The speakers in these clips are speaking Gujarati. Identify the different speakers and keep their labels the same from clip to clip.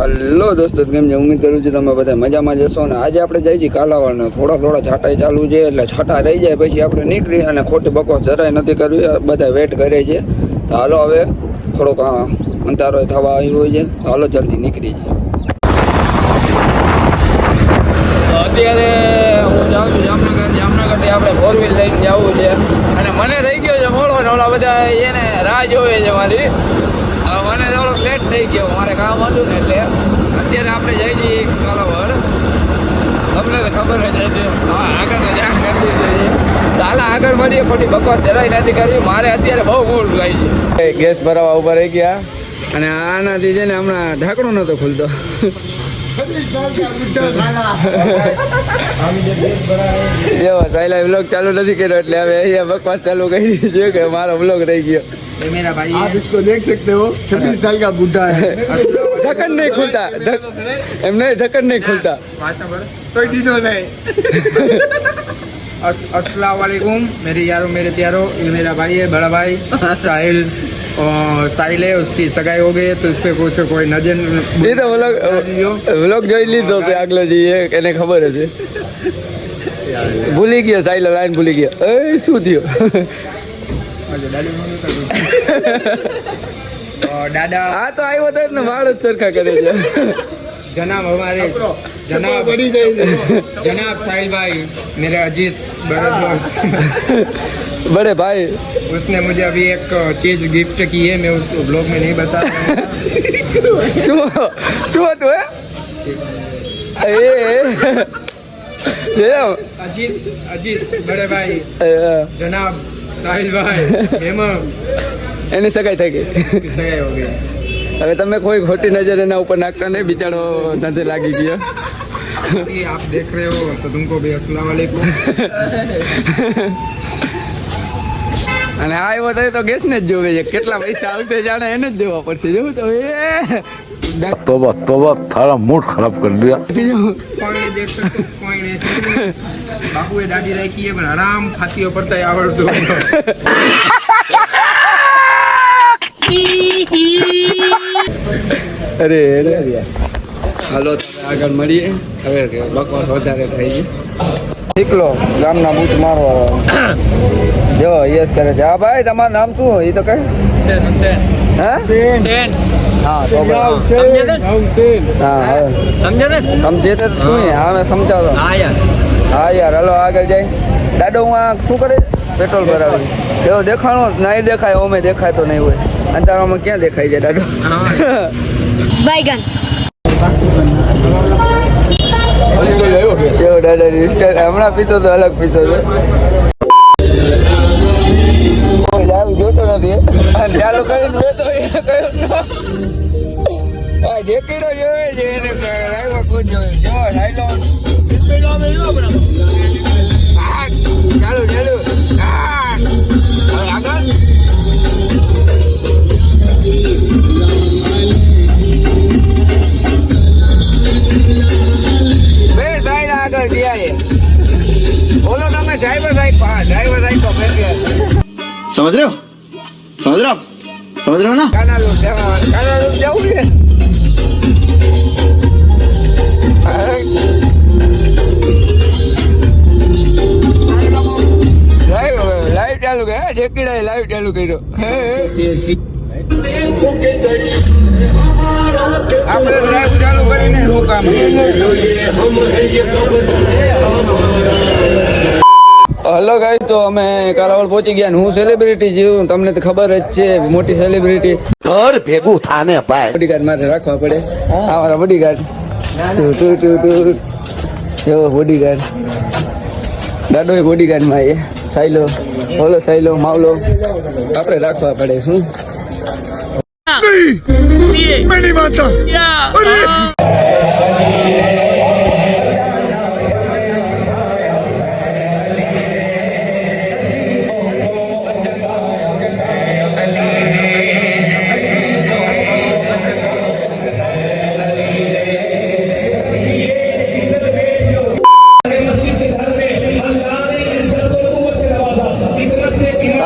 Speaker 1: હલો દોસ્તો, કેમ છે? ઉમ્મીદ કરું છું તમે બધા મજામાં જશો. અને આજે આપણે જઈએ છીએ કાલાવાડ. થોડા છાંટા ચાલુ છે, એટલે છાંટા રહી જાય પછી આપણે નીકળી અને ખોટી બકવાસ જરાય નથી કરવી. બધા વેટ કરે છે, તો હાલો હવે થોડોક અંધારો થવા આવ્યો હોય છે, તો હાલો જલ્દી નીકળી જાય. તો અત્યારે હું જાઉં છું જામનગરથી આપણે 4 વ્હીલ લઈને જવું છે. અને મને રહી ગયો છે મોડો, ને ઓલા બધા એને રાહ જોવે છે મારી. મને થોડોક લેટ થઈ ગયો, મારે કામ હતું ને, એટલે અત્યારે આપણે જઈ છીએ કાલાવાડ. તમને તો ખબર જ હશે, આગળ જાણ કરવી જોઈએ. હાલ આગળ મળીએ, ખોટી બકવાસ જરાય નથી કરવી. મારે અત્યારે બહુ મૂળ થાય છે. ગેસ ભરાવા ઉભા રહી ગયા, અને આનાથી છે ને હમણાં ઢાંકણું નહોતો ખુલતો. જો સાયલા વ્લોગ ચાલુ નથી કર્યો, એટલે હવે અહીંયા બકવાસ ચાલુ કરી છે કે મારો વ્લોગ રહી ગયો.
Speaker 2: मेरा भाई आप इसको देख सकते हो, 36 साल का बुढ़ा है.
Speaker 1: ढक्कन नहीं खुलता, नहीं ढक्कन नहीं खुलता.
Speaker 2: कोई चीज़ नहीं. अस्सलाम वालेकुम मेरे यारों मेरे प्यारों. ये मेरा भाई है, बड़ा भाई साहिल. और साहिल है, उसकी सगाई हो गई, तो इससे पूछो कोई नजर
Speaker 1: तो व्लॉग જોઈ લીધો છે આગલો જી, એને ખબર હશે. ભૂલી ગયો સાહિલ, લાઈન ભૂલી ગયો. એ શું થયું?
Speaker 2: दादा
Speaker 1: हाँ तो आई बता ना, वाल चरखा करे
Speaker 2: जनाब हमारे जनाब साहिल भाई, मेरे अजीज बड़े दोस्त
Speaker 1: बड़े भाई,
Speaker 2: उसने मुझे अभी एक चीज गिफ्ट की है. मैं उसको ब्लॉग में नहीं बता रहा.
Speaker 1: तो है
Speaker 2: अजीज अजीज बड़े भाई जनाब साहिल भाई
Speaker 1: એની સગાઈ થઈ ગઈ.
Speaker 2: सगाई हो गई.
Speaker 1: હવે તમે કોઈ ખોટી નજર એના ઉપર નાખતા નહીં, બિચારો નથી લાગી ગયો.
Speaker 2: आप देख रहे हो तो तुमको भी अस्सलाम वालेकुम.
Speaker 1: અને આ એવો થાય તો ગેસ ને જ જોવે છે, કેટલા પૈસા આવશે જાણે એને જ જોવા પડશે. જોવું તો
Speaker 3: तोबा तोबा थारा मूड खराब कर दिया.
Speaker 2: कोई नहीं देख सकते, कोई नहीं. बापू ये दाढ़ी रखी है, पर आराम फातियों पड़ता है आवड़तो.
Speaker 1: અરે હાલો આગળ મળીએ. હવે બકવાસ વધારે થઈ ગઈ. નીકળો ગામના બૂટ મારવા. જો યસ કરે છે. હા ભાઈ, તમારું નામ શું? એ તો કઈ હા તો હા સમજે તો શું? હા મેં સમજાવતો. હા યાર હાલો આગળ જાય. દાદો હું આ શું કરે? પેટ્રોલ ભરાવી. એવો દેખાણો નહીં દેખાય, ઓમે દેખાય તો નહીં હોય. અંધારામાં ક્યાં દેખાય છે દાદો?
Speaker 4: बैगन
Speaker 1: હમણાં પીતો તો અલગ પીતો હતો. જોતો નથી ચાલુ કરીને બેઠો ઢેકીડો જોવે છે એને ચાલુ ચાલુ આગળ बोलो તમે ડ્રાઈવર સાહેબ
Speaker 3: समझ रहे हो समझ रहे हो समझ रहे हो ना.
Speaker 1: કાના જવું છે. લાઈવ ચાલુ કર્યો, ઢેકીડા લાઈવ ચાલુ કર્યો. આપણે લાઈવ ચાલુ કરીને રોકામ. હલો ગાઈસ, તો અમે કાલાવાડ પહોંચી ગયા. હું સેલિબ્રિટી જીવું, તમને તો ખબર જ છે, મોટી સેલિબ્રિટી.
Speaker 3: घर भेगू थाने पाए
Speaker 1: બોડીગાર્ડ મારે રાખવા પડે. આ મારા બોડીગાર્ડ. જો બોડીગાર્ડ દાદો બોડીગાર્ડમાં એ સાયલો ઓલો સાયલો માવલો આપણે રાખવા પડે. શું
Speaker 3: मैं नहीं मानता.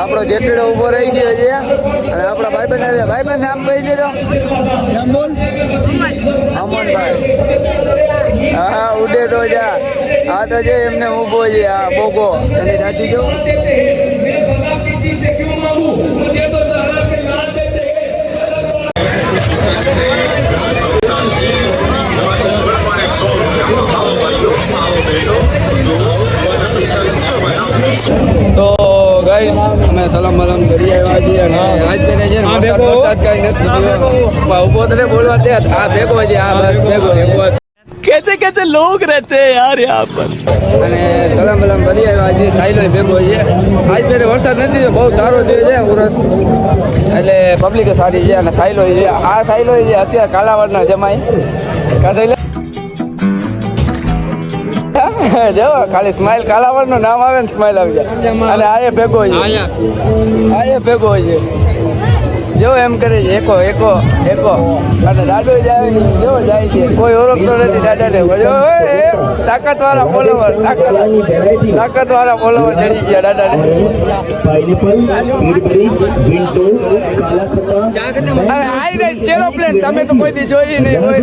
Speaker 1: આપણો જેટલો ઉભો રહી ગયો છે, અને આપણા ભાઈબંધ આવ્યા. ભાઈબંધ નામ કહી દે. છો અમનભાઈ હા ઉડે તો જા આ તો જે એમને ઊભો છે આ બોગો એની દાઢી જો તો ગાઈસ અમે સલામ બલામ કરી આવ્યા છીએ અને આજ પેને છે ને વરસાદ કાંઈ નથી ઉભો તો બોલવા તે આ ભેગો છે આ બસ ભેગો છે
Speaker 5: कैसे कैसे लोग रहते हैं यार यहाँ पर
Speaker 1: અને સલામ બલામ કરી આવ્યા છીએ સાઈલો ભેગો છે આજ પેને વરસાદ નથી બહુ સારો થયો છે ઉરસ એટલે પબ્લિક સારી છે અને સાઈલો છે આ સાઈલો છે અત્યારે કાલાવડના જમાઈ કાઢી જો ખાલી સ્માઈલ કાલાવડ નું નામ આવે ને સ્માઈલ આવી જાય અને આ ભેગો છે આ ભેગો છે જો એમ કરે છે એકો એકો એકો અને દાદો જાય જો જાય છે કોઈ ઓળખતો નથી દાદાને જો તાકાત વાળા ફોલોવર તાકાત વાળા ફોલોવર ચડી ગયા દાદાને અરે આઈ રે એરોપ્લેન તમે તો કોઈથી જોઈ નહીં કોઈ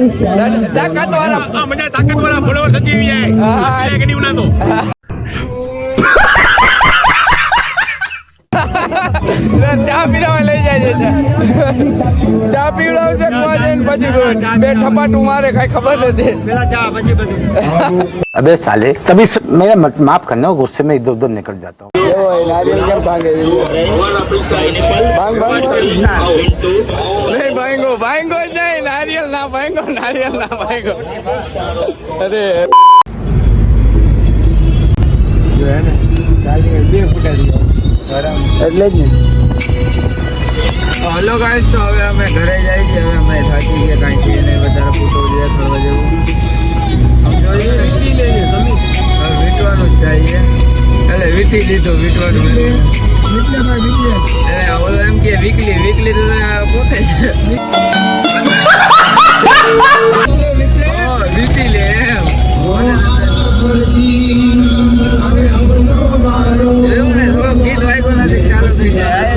Speaker 1: તાકાત વાળા
Speaker 5: ફોલોવર સચી જાય કે નહીં ઉના તો
Speaker 1: ચા પીવા લઈ જાય છે ચા પીવડાવશે પછી બે ઠપાટું મારે કઈ ખબર નથી
Speaker 3: अबे साले तभी मेरा माफ करना गुस्से में इधर उधर निकल जाता हूँ
Speaker 1: નારિયેલ કેમ ભાંગે ભાંગ નહીં ભાંગો ભાંગો જ નહીં નારિયેલ ના ભાંગો નારિયેલ ના ભાંગો અરે એટલે જ ને હલો ગાઈસ તો હવે અમે ઘરે જઈએ છીએ હવે અમે થાકી ગયા કાંઈ છીએ નહીં વધારે ફોટો છે ફરવા જેવું વીટવાનું જ થાય એટલે વીટી લીધું વીટવાનું એટલે ઓલો એમ કે વીકલી તો પોતે છે વીટી લે એમ ગીત વાગ્યો નથી ચાલુ થઈ જાય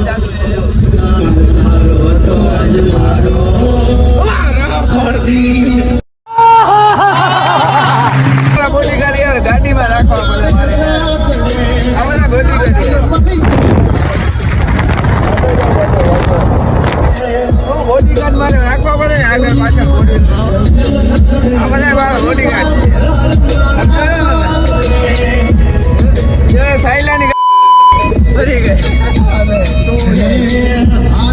Speaker 1: ગાડીમાં રાખવા પડે મારે આ બધા ગોતી બોડીગાર્ડ મારે રાખવા પડે આગળ પાછળ આ બધા બોડીગાર્ડ સાયલાની ભરી ગઈ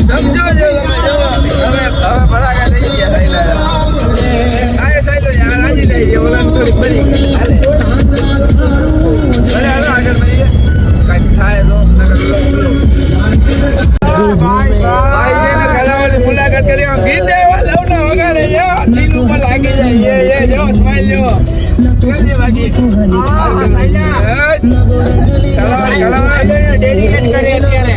Speaker 1: સમજો જો હવે ભરાગા લઈ ગયા સાયલા આ સાયલો યાર આજે લઈ ગયા ઓલા થોડી ભરી ગઈ હાલે હાલો આગળ મળીએ કાંઈક થાય તો ભાઈ ને કલાવાળી મુલાકાત કરી ગીત એવા લવના વગાડે છે દિલ ઉપર લાગી જાય એ જો સ્માઈલ જો બાકી કલાવાળી ડેડિકેટ કરી અત્યારે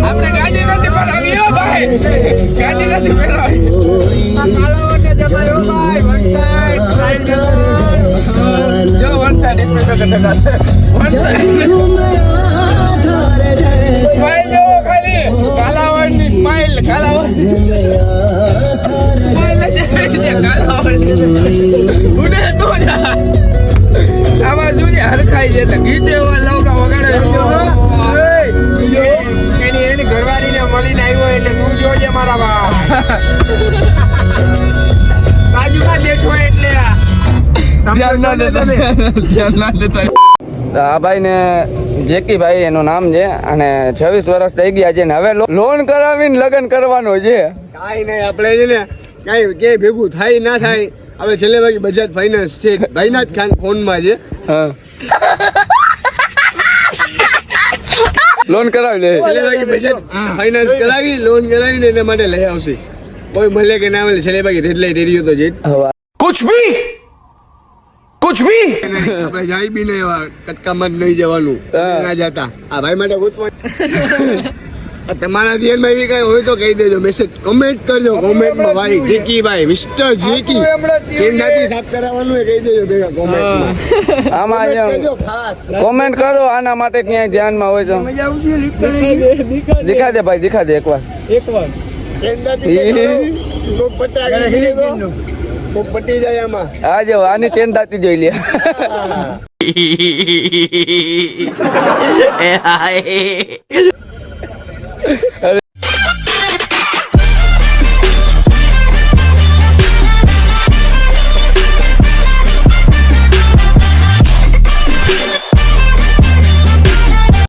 Speaker 1: આપણે ગાડી નથી પડાવી હો ભાઈ ગાડી નથી પડાવી જો વરસાદ સ્માઈલ જો ખાલી કાલાવડની સ્માઈલ કાલાવડ ઉડે તો આમાં જોઈએ હરખાઈ છે એટલે ગીત એવા લવકા વગાડે એની ઘરવાળીને મળીને આવ્યો એટલે તું જોજે મારા બા બાજુમાં બેઠો એટલે આ ભાઈ ને જેકી ભાઈ એનું નામ છે અને 26 વર્ષ થઈ ગયા છે ને હવે લોન કરાવીને લગ્ન કરવાનું છે
Speaker 6: કાંઈ નહીં આપણે છે ને કાંઈ કે ભેગું થાય ના થાય હવે છેલ્લે બાકી બજાજ ફાઇનાન્સ છે ભાઈના જ ફોનમાં છે
Speaker 1: લોન કરાવી લે
Speaker 6: છેલ્લે બાકી બજાજ ફાઇનાન્સ કરાવી લોન કરાવીને એના માટે લઈ આવશે કોઈ મળે કે ના મળે છેલ્લે બાકી રેડ લાઈટ એરિયો તો છે
Speaker 5: कुछ भी
Speaker 6: આપણે જાય બી નહીં એવા કટકામાં જ નહીં જવાનું ના જતા આ ભાઈ માટે ગોતવા તમારા ધ્યાનમાં એવી કઈ હોય તો કહી દેજો, મેસેજ કમેન્ટ કરજો, કોમેન્ટમાં ભાઈ જીકી ભાઈ મિસ્ટર જીકી ચેન્દાથી સાફ કરાવવાનું એ કહી દેજો ભેગા કોમેન્ટમાં.
Speaker 1: આમાં
Speaker 6: કરજો ખાસ.
Speaker 1: કોમેન્ટ કરો આના માટે ક્યાંય ધ્યાનમાં હોય તો દિખા દે ભાઈ, દિખા દે એકવાર.
Speaker 6: ચેન્દાથી તો પટાકી તો પટી જાય આમાં.
Speaker 1: આ જો આની ચેન દાતી જોઈ લે. અરે